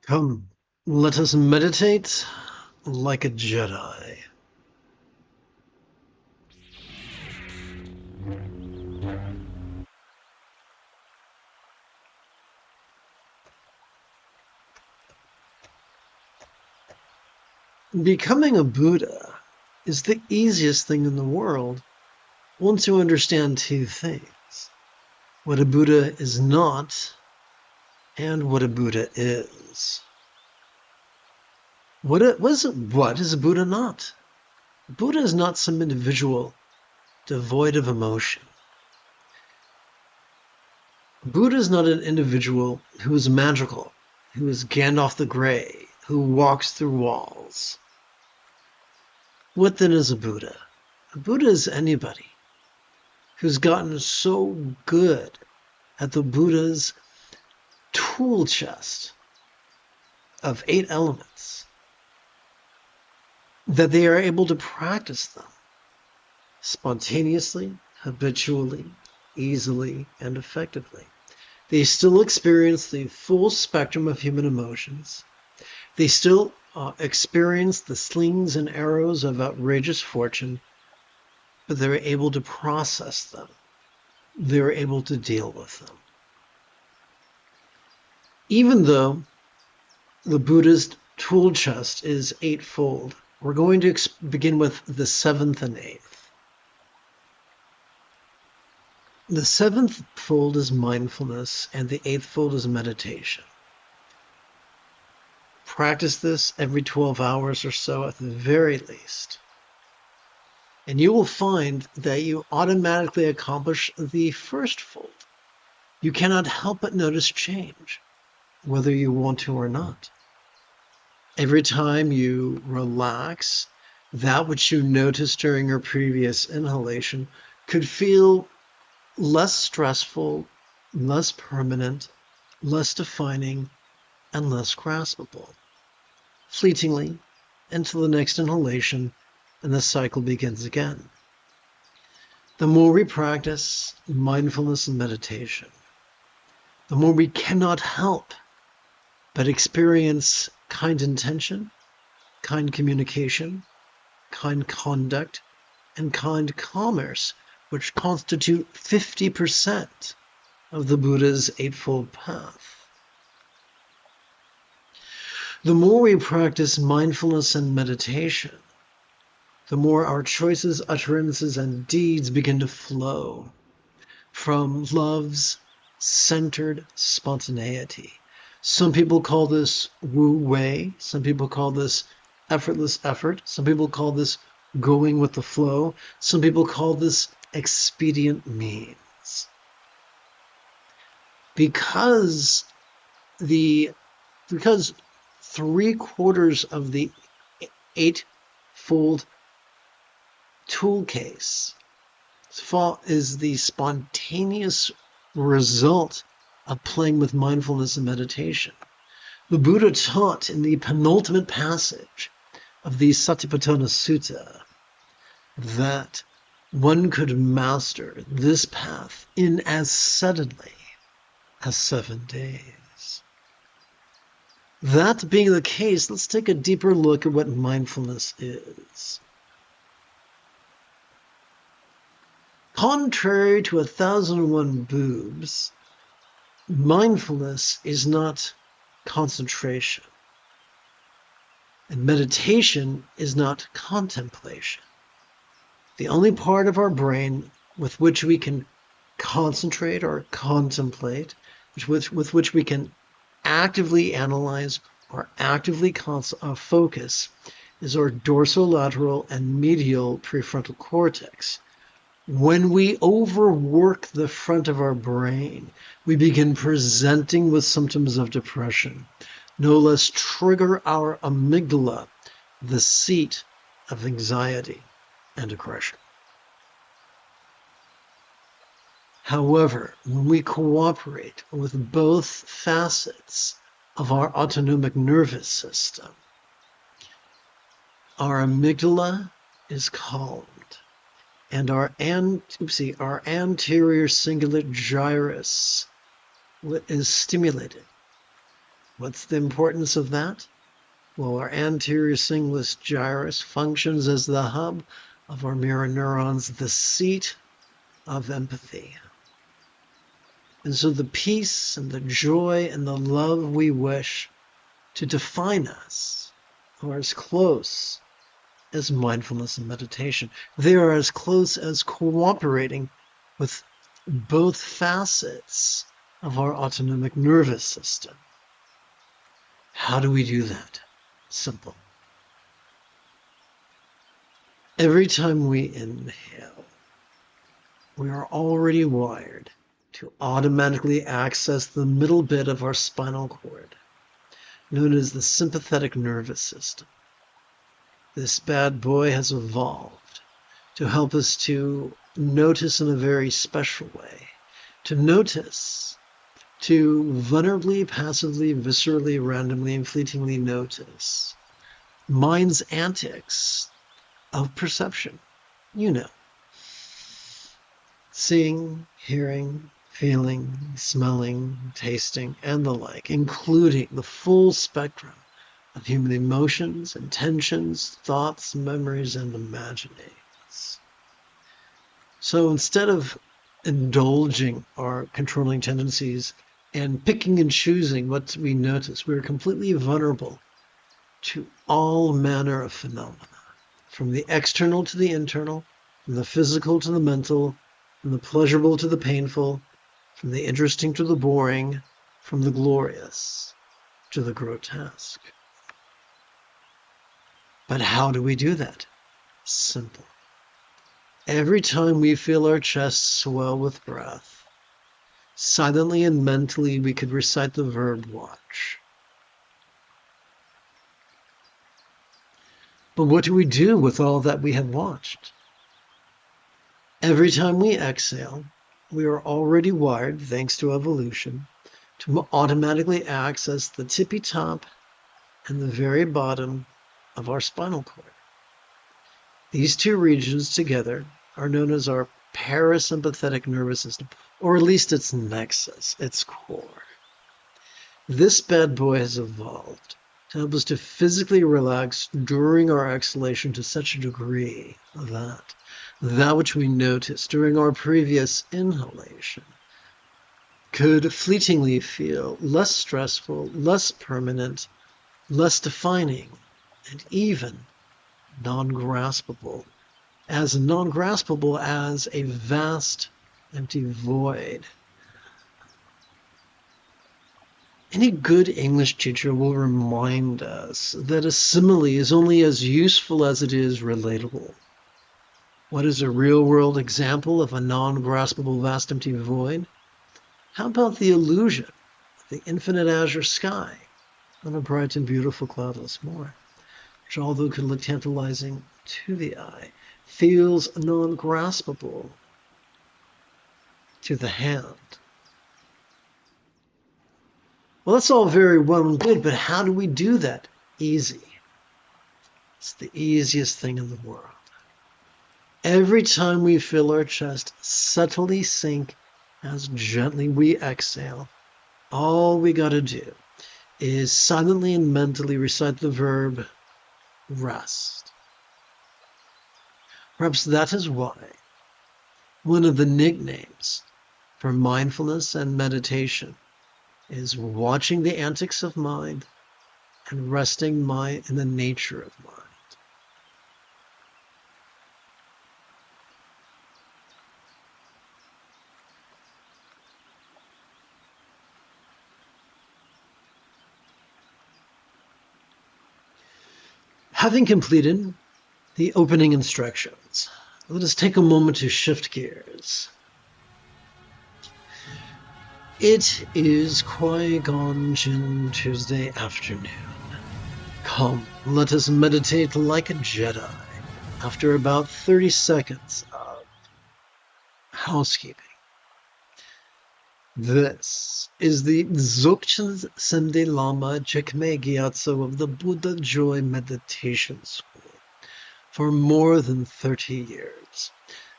Come, let us meditate like a Jedi. Becoming a Buddha is the easiest thing in the world once you understand two things: what a Buddha is not and what a Buddha is. What is a Buddha not? Buddha is not some individual devoid of emotion. Buddha is not an individual who is magical, who is Gandalf the Grey, who walks through walls. What then is a Buddha? A Buddha is anybody who's gotten so good at the Buddha's tool chest of 8 elements that they are able to practice them spontaneously, habitually, easily, and effectively. They still experience the full spectrum of human emotions. They still experience the slings and arrows of outrageous fortune, but they're able to process them. They're able to deal with them. Even though the Buddhist tool chest is 8-fold, we're going to begin with the 7th and 8th. The 7th fold is mindfulness, and the 8th fold is meditation. Practice this every 12 hours or so at the very least. And you will find that you automatically accomplish the first fold. You cannot help but notice change, whether you want to or not. Every time you relax, that which you noticed during your previous inhalation could feel less stressful, less permanent, less defining, and less graspable. Fleetingly, until the next inhalation, and the cycle begins again. The more we practice mindfulness and meditation, the more we cannot help but experience kind intention, kind communication, kind conduct, and kind commerce, which constitute 50% of the Buddha's Eightfold Path. The more we practice mindfulness and meditation, the more our choices, utterances, and deeds begin to flow from love's centered spontaneity. Some people call this Wu Wei. Some people call this effortless effort. Some people call this going with the flow. Some people call this expedient means. Because 3/4 of the 8-fold tool case is the spontaneous result of playing with mindfulness and meditation. The Buddha taught in the penultimate passage of the Satipatthana Sutta that one could master this path in as suddenly as 7 days. That being the case, let's take a deeper look at what mindfulness is. Contrary to 1001 boobs, mindfulness is not concentration, and meditation is not contemplation. The only part of our brain with which we can concentrate or contemplate, with which we can actively analyze or actively focus, is our dorsolateral and medial prefrontal cortex. When we overwork the front of our brain, we begin presenting with symptoms of depression, no less trigger our amygdala, the seat of anxiety and aggression. However, when we cooperate with both facets of our autonomic nervous system, our amygdala is calmed, and our anterior cingulate gyrus is stimulated. What's the importance of that? Well, our anterior cingulus gyrus functions as the hub of our mirror neurons, the seat of empathy. And so the peace and the joy and the love we wish to define us are as close as mindfulness and meditation. They are as close as cooperating with both facets of our autonomic nervous system. How do we do that? Simple. Every time we inhale, we are already wired to automatically access the middle bit of our spinal cord, known as the sympathetic nervous system. This bad boy has evolved to help us to notice in a very special way, to notice, to vulnerably, passively, viscerally, randomly, and fleetingly notice mind's antics of perception. You know, seeing, hearing, feeling, smelling, tasting, and the like, including the full spectrum of human emotions, intentions, thoughts, memories, and imaginings. So instead of indulging our controlling tendencies and picking and choosing what we notice, we're completely vulnerable to all manner of phenomena, from the external to the internal, from the physical to the mental, from the pleasurable to the painful, from the interesting to the boring, from the glorious to the grotesque. But how do we do that? Simple. Every time we feel our chest swell with breath, silently and mentally we could recite the verb watch. But what do we do with all that we have watched? Every time we exhale, we are already wired, thanks to evolution, to automatically access the tippy top and the very bottom of our spinal cord. These two regions together are known as our parasympathetic nervous system, or at least its nexus, its core. This bad boy has evolved to help us to physically relax during our exhalation to such a degree that which we noticed during our previous inhalation could fleetingly feel less stressful, less permanent, less defining, and even non-graspable as a vast empty void. Any good English teacher will remind us that a simile is only as useful as it is relatable. What is a real-world example of a non-graspable vast empty void? How about the illusion of the infinite azure sky on a bright and beautiful cloudless morn, which, although could look tantalizing to the eye, feels non-graspable to the hand? Well, that's all very well and good, but how do we do that? Easy. It's the easiest thing in the world. Every time we feel our chest subtly sink as gently we exhale, all we got to do is silently and mentally recite the verb rest. Perhaps that is why one of the nicknames for mindfulness and meditation is watching the antics of mind and resting mind in the nature of mind. Having completed the opening instructions, let us take a moment to shift gears. It is Qui-Gon Jinn Tuesday afternoon. Come, let us meditate like a Jedi after about 30 seconds of housekeeping. This is the Dzogchen Sende Lama Jigme Gyatso of the Buddha Joy Meditation School. For more than 30 years,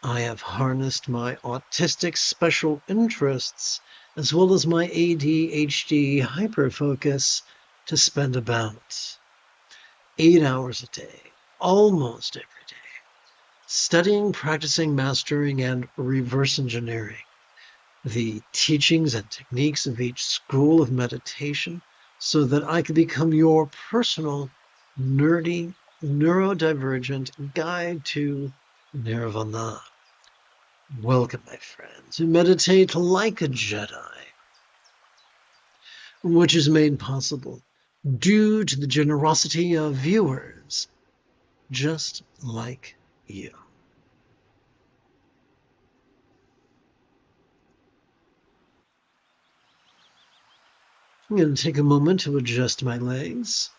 I have harnessed my autistic special interests as well as my ADHD hyperfocus, to spend about 8 hours a day, almost every day, studying, practicing, mastering, and reverse engineering the teachings and techniques of each school of meditation so that I can become your personal, nerdy, neurodivergent guide to nirvana. Welcome, my friends, who meditate like a Jedi, which is made possible due to the generosity of viewers just like you. I'm going to take a moment to adjust my legs.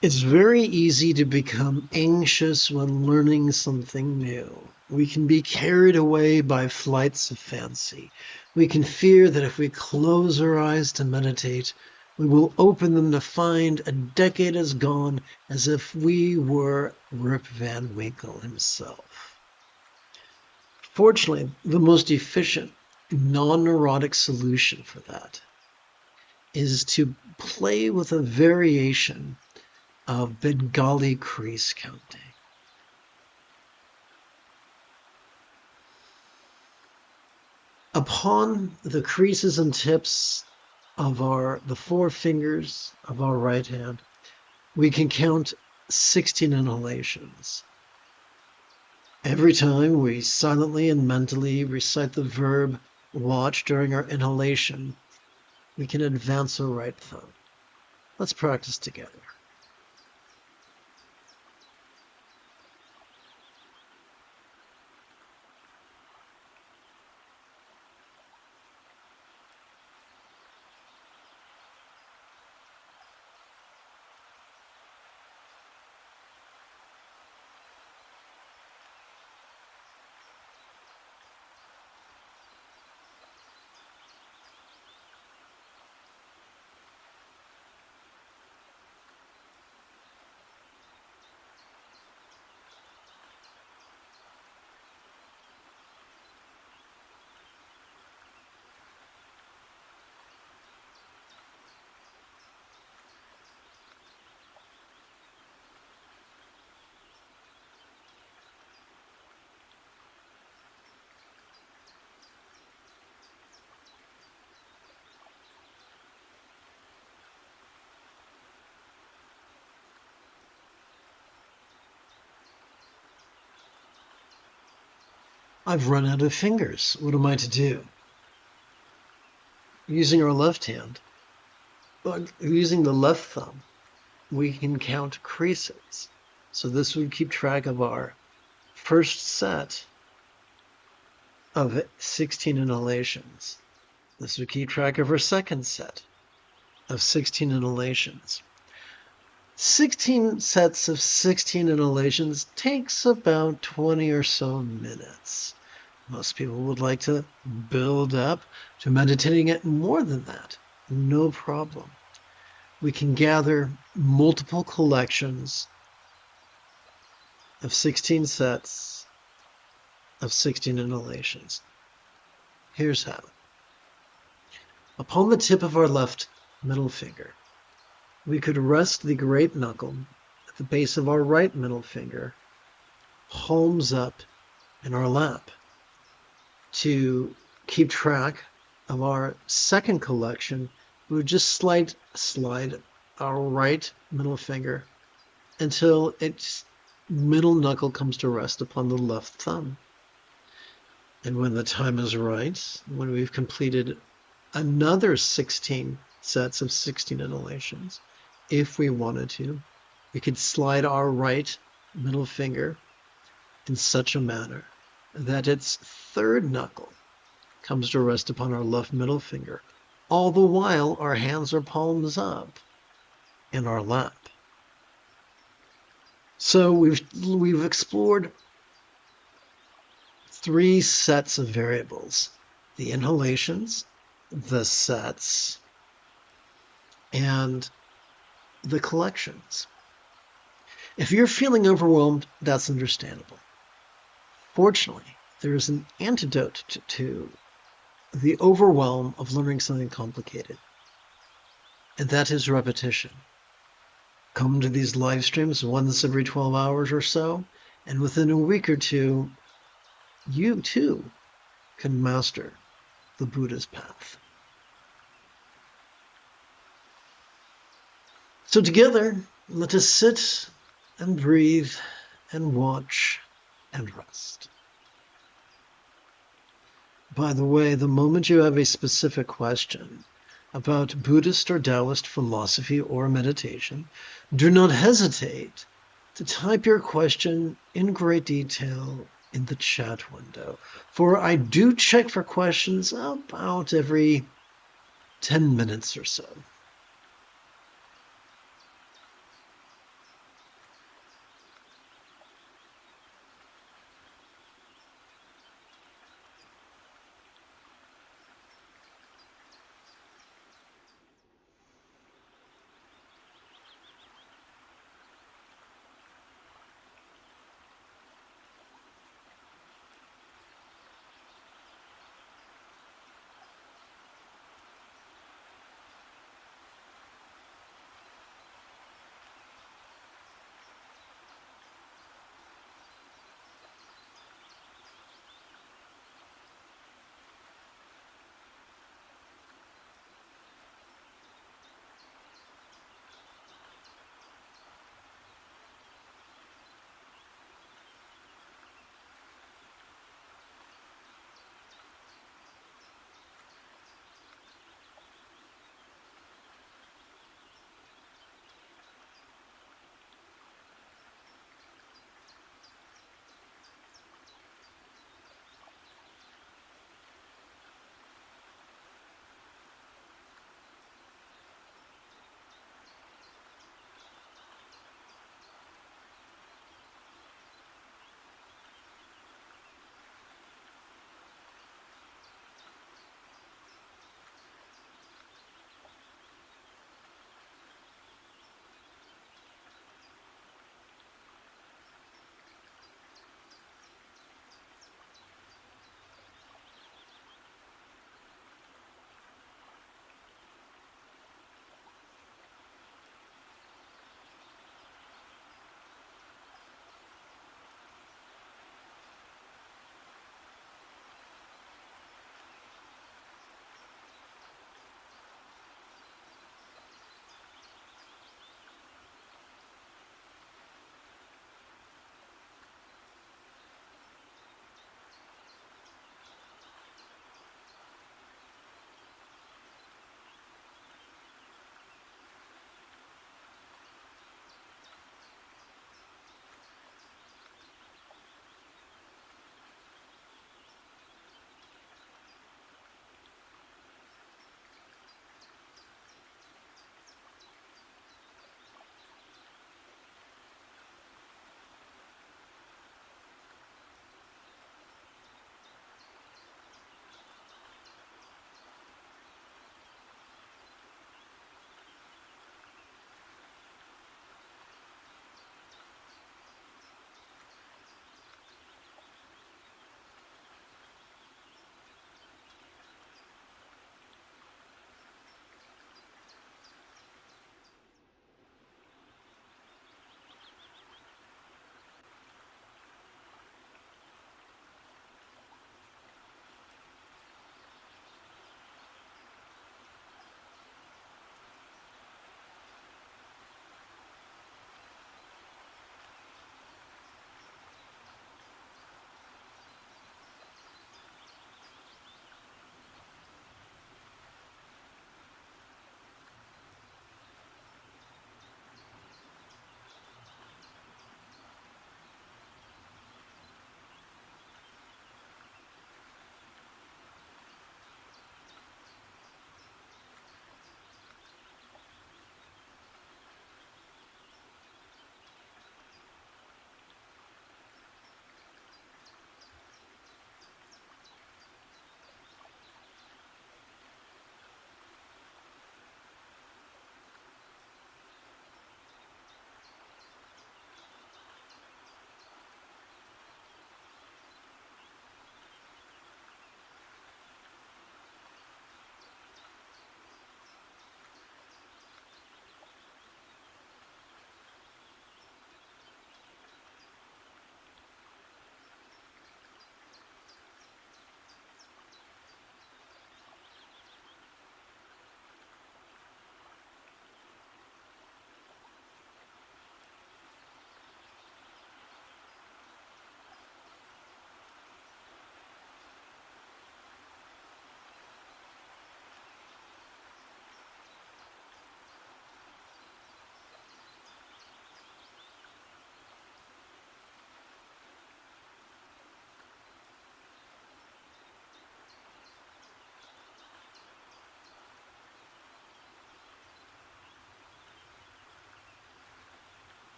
It's very easy to become anxious when learning something new. We can be carried away by flights of fancy. We can fear that if we close our eyes to meditate, we will open them to find a decade has gone as if we were Rip Van Winkle himself. Fortunately, the most efficient, non-neurotic solution for that is to play with a variation of Bengali crease counting. Upon the creases and tips of the four fingers of our right hand, we can count 16 inhalations. Every time we silently and mentally recite the verb watch during our inhalation, we can advance our right thumb. Let's practice together. I've run out of fingers. What am I to do? Using our left hand, using the left thumb, we can count creases. So this would keep track of our first set of 16 inhalations. This would keep track of our second set of 16 inhalations. 16 sets of 16 inhalations takes about 20 or so minutes. Most people would like to build up to meditating at more than that. No problem. We can gather multiple collections of 16 sets of 16 inhalations. Here's how. Upon the tip of our left middle finger, we could rest the great knuckle at the base of our right middle finger, palms up in our lap. To keep track of our second collection, we would just slide our right middle finger until its middle knuckle comes to rest upon the left thumb. And when the time is right, when we've completed another 16 sets of 16 inhalations, if we wanted to, we could slide our right middle finger in such a manner that its third knuckle comes to rest upon our left middle finger, all the while our hands are palms up in our lap. So we've explored 3 sets of variables: the inhalations, the sets and the collections. If you're feeling overwhelmed, that's understandable. Fortunately, there is an antidote to the overwhelm of learning something complicated, and that is repetition. Come to these live streams once every 12 hours or so, and within a week or two, you too can master the Buddha's path. So together, let us sit and breathe and watch and rest. By the way, the moment you have a specific question about Buddhist or Taoist philosophy or meditation, do not hesitate to type your question in great detail in the chat window. For I do check for questions about every 10 minutes or so.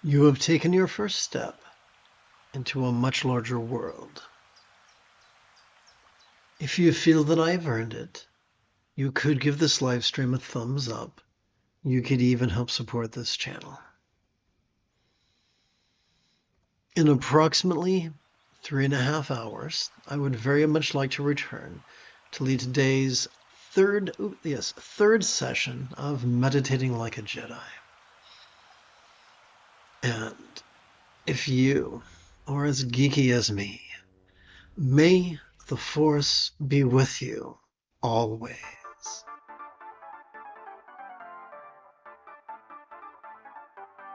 You have taken your first step into a much larger world. If you feel that I've earned it, you could give this live stream a thumbs up. You could even help support this channel. In approximately 3.5 hours, I would very much like to return to lead today's third session of Meditating Like a Jedi. And if you are as geeky as me, may the Force be with you always.